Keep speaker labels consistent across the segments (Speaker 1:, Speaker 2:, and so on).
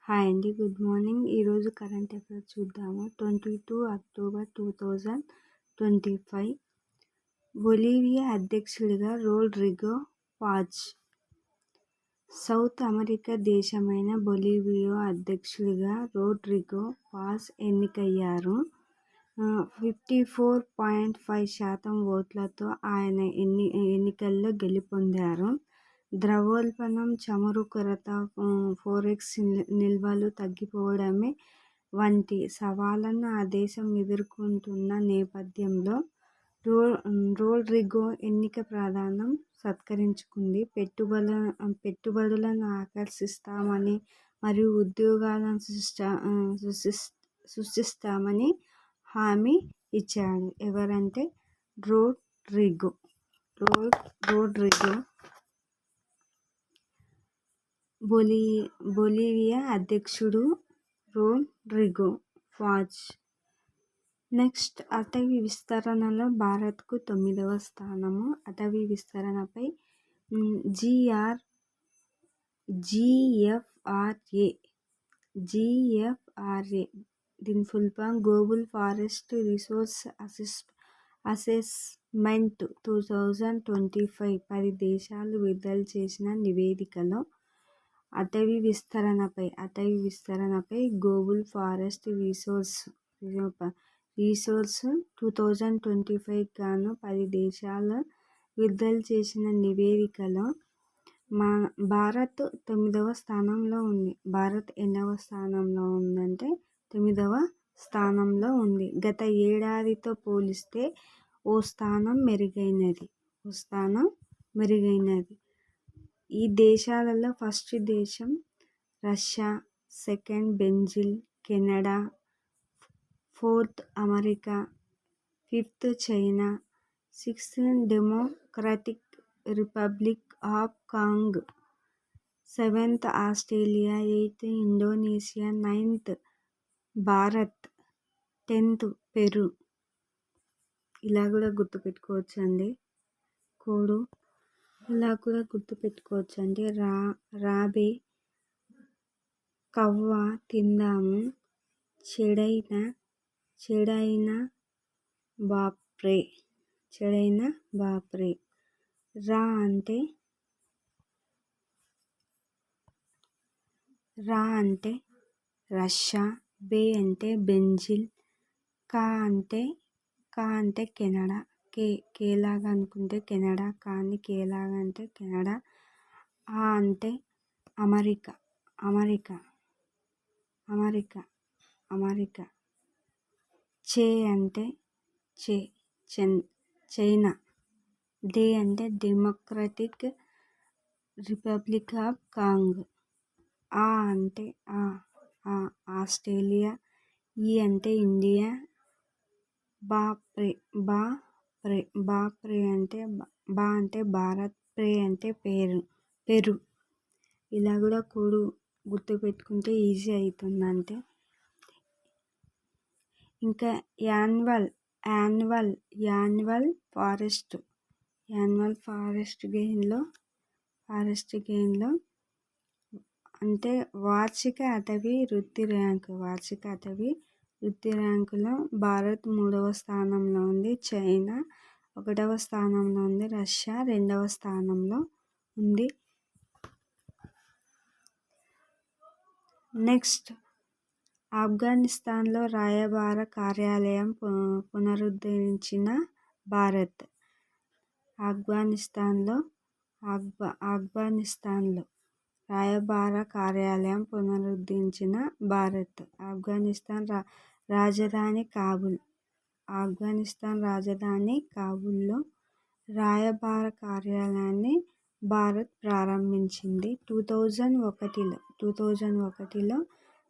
Speaker 1: Hi అండి. Good morning. ఈరోజు current affairs చూద్దాము. 22 అక్టోబర్ 2025. బొలీవియా అధ్యక్షుడిగా రోడ్రిగో పాజ్. సౌత్ అమెరికా దేశమైన బొలీవియా అధ్యక్షుడిగా రోడ్రిగో పాజ్ ఎన్నికయ్యారు. 54.5% ఓట్లతో ఆయన ఎన్నికల్లో గెలుపొందారు. ద్రవ్యోల్బణం, చమురు కొరత, ఫోరెక్స్ నిల్వలు తగ్గిపోవడమే వంటి సవాళ్లను ఆ దేశం ఎదుర్కొంటున్న నేపథ్యంలో రోడ్రిగో ఎన్నిక ప్రాధాన్యం సంతరించుకుంది. పెట్టుబడులను ఆకర్షిస్తామని మరియు ఉద్యోగాలను సృష్టిస్తామని హామీ ఇచ్చాడు. ఎవరంటే రోడ్రిగో. బొలీవియా అధ్యక్షుడు రోడ్రిగో పాజ్. నెక్స్ట్, అటవీ విస్తరణలో భారత్కు 9వ స్థానము. అటవీ విస్తరణపై GFRA దీని full form global forest resource assessment 2025 10 దేశాలు విడుదల చేసిన నివేదికలో అటవీ విస్తరణపై గ్లోబల్ ఫారెస్ట్ రిసోర్స్ 2025 గాను 10 దేశాలు విడుదల చేసిన నివేదికలో భారత్ 9వ స్థానంలో ఉంది. భారత్ ఎన్నవ స్థానంలో ఉందంటే 9వ స్థానంలో ఉంది. గత ఏడాదితో పోలిస్తే ఓ స్థానం మెరుగైనది. ఈ దేశాలలో ఫస్ట్ దేశం Russia, second Brazil, Canada, fourth America, fifth China, sixth democratic republic of Congo, seventh Australia, eighth Indonesia, ninth Bharat, 10th Peru. ఇలా కూడా గుర్తుపెట్టుకోవచ్చండి. కోడు ఇలా కూడా గుర్తుపెట్టుకోవచ్చండి. రాబే కవ్వ తిందాము, చెడైన బాప్రే. రా అంటే రష్యా, బే అంటే బ్రెజిల్, కా అంటే కెనడా. కేలాగా అనుకుంటే కెనడా, కానీ కేలాగా అంటే కెనడా. ఆ అంటే అమెరికా. చే అంటే చైనా. డే అంటే డెమోక్రటిక్ రిపబ్లిక్ ఆఫ్ కాంగో. ఆ అంటే ఆస్ట్రేలియా. ఈ అంటే ఇండియా. బాప్రే అంటే భారత్. ప్రే అంటే పెరు. ఇలా కూడా కోడు గుర్తుపెట్టుకుంటే ఈజీ అవుతుందంటే. ఇంకా యాన్యువల్ ఫారెస్ట్ గెయిన్లో అంటే వార్షిక అటవీ వృద్ధి ర్యాంకులో భారత్ 3వ స్థానంలో ఉంది. చైనా 1వ స్థానంలో ఉంది. రష్యా 2వ స్థానంలో ఉంది. నెక్స్ట్, ఆఫ్ఘనిస్తాన్లో రాయబార కార్యాలయం పునరుద్ధరించిన భారత్. ఆఫ్ఘనిస్తాన్లో రాయబార కార్యాలయం పునరుద్ధరించిన భారత్. ఆఫ్ఘనిస్తాన్ రాజధాని కాబూల్లో రాయబార కార్యాలయాన్ని భారత్ ప్రారంభించింది. 2001లో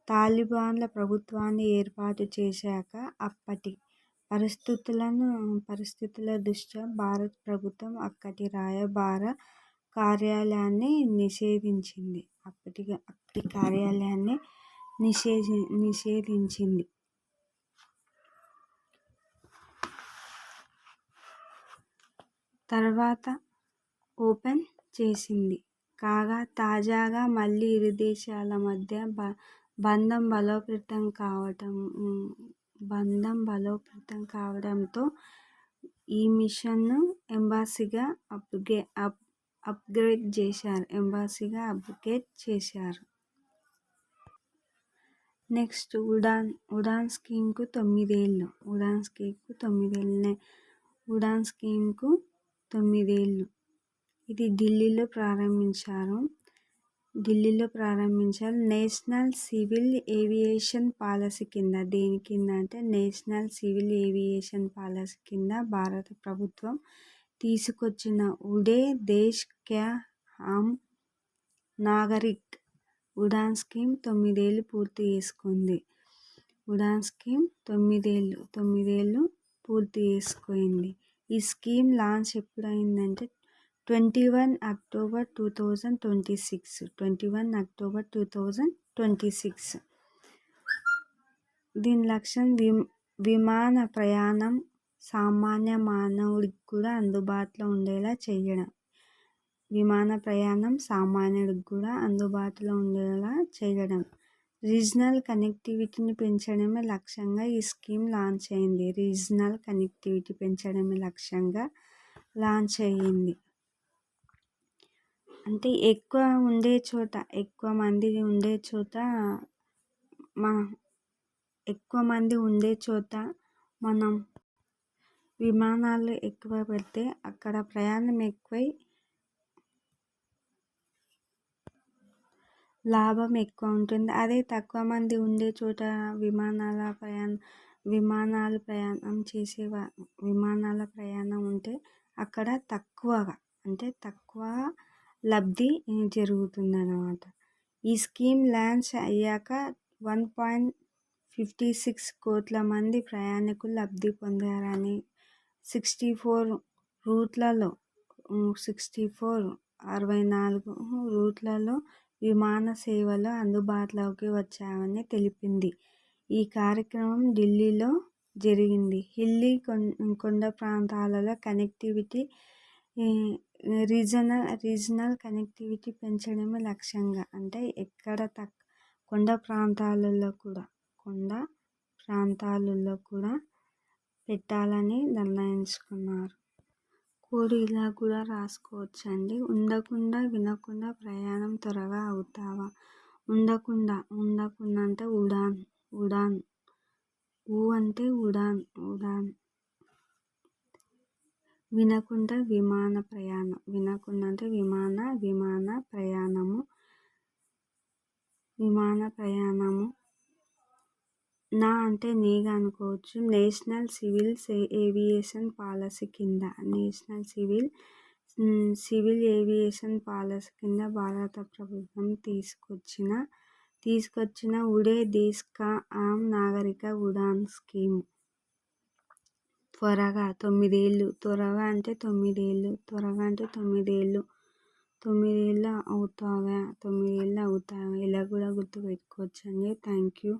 Speaker 1: తాలిబాన్ల ప్రభుత్వాన్ని ఏర్పాటు చేశాక అప్పటి పరిస్థితుల దృష్ట్యా భారత ప్రభుత్వం అక్కడి రాయబార కార్యాలయాన్ని నిషేధించింది. తర్వాత ఓపెన్ చేసింది. కాగా తాజాగా మళ్లీ ఇరు దేశాల మధ్య బంధం బలోపేతం కావడంతో ఈ మిషన్ను ఎంబసీగా అప్గ్రేడ్ చేశారు. నెక్స్ట్ ఉడాన్ స్కీమ్కు 9 ఏళ్ళు. ఉడాన్ స్కీమ్కు 9 ఏళ్ళు. ఇది ఢిల్లీలో ప్రారంభించారు. నేషనల్ సివిల్ ఏవియేషన్ పాలసీ కింద. దేని కింద అంటే నేషనల్ సివిల్ ఏవియేషన్ పాలసీ కింద భారత ప్రభుత్వం తీసుకొచ్చిన ఉడే దేశ్ క్యా హమ్ నాగరిక్ ఉడాన్ స్కీమ్ 9 ఏళ్ళు పూర్తి చేసుకుంది. ఉడాన్ స్కీమ్ 9 ఏళ్ళు పూర్తి చేసుకుంది. ఈ స్కీమ్ లాంచ్ ఎప్పుడైందంటే 21 అక్టోబర్ 2026. దీని లక్ష్యం విమాన ప్రయాణం సామాన్య మానవుడికి కూడా అందుబాటులో ఉండేలా చేయడం. రీజనల్ కనెక్టివిటీని పెంచడమే లక్ష్యంగా ఈ స్కీమ్ లాంచ్ అయింది. అంటే ఎక్కువ మంది ఉండే చోట మనం విమానాలు ఎక్కువ పెడితే అక్కడ ప్రయాణం ఎక్కువై లాభం ఎక్కువ ఉంటుంది. అదే తక్కువ మంది ఉండే చోట విమానాల ప్రయాణం ఉంటే అక్కడ తక్కువ లబ్ధి జరుగుతుందన్నమాట. ఈ స్కీమ్ లాంచ్ అయ్యాక 1.56 కోట్ల మంది ప్రయాణికులు లబ్ధి పొందారని, 64 రూట్లలో విమాన సేవలు అందుబాటులోకి వచ్చాయని తెలిపింది. ఈ కార్యక్రమం ఢిల్లీలో జరిగింది. హిల్లీ కొండ ప్రాంతాలలో కనెక్టివిటీ రీజనల్ కనెక్టివిటీ పెంచడమే లక్ష్యంగా. అంటే ఎక్కడ కొండ ప్రాంతాలలో కూడా పెట్టాలని నిర్ణయించుకున్నారు. కోడ్ ఇలా కూడా రాసుకోవచ్చండి. ఉండకుండా వినకుండా ప్రయాణం త్వరగా అవుతావా? ఉండకుండా అంటే ఉడాన్. అంటే ఉడాన్. వినకుండా విమాన ప్రయాణము. నా అంటే నీగా అనుకోవచ్చు. నేషనల్ సివిల్ ఏవియేషన్ పాలసీ కింద భారత ప్రభుత్వం తీసుకొచ్చిన ఉడే దేశ్ కా ఆమ్ నాగరిక ఉడాన్ స్కీమ్ త్వరగా 9 ఏళ్ళు. త్వరగా అంటే 9 ఏళ్ళు అవుతాయా ఇలా కూడా గుర్తుపెట్టుకోవచ్చండి. Thank you.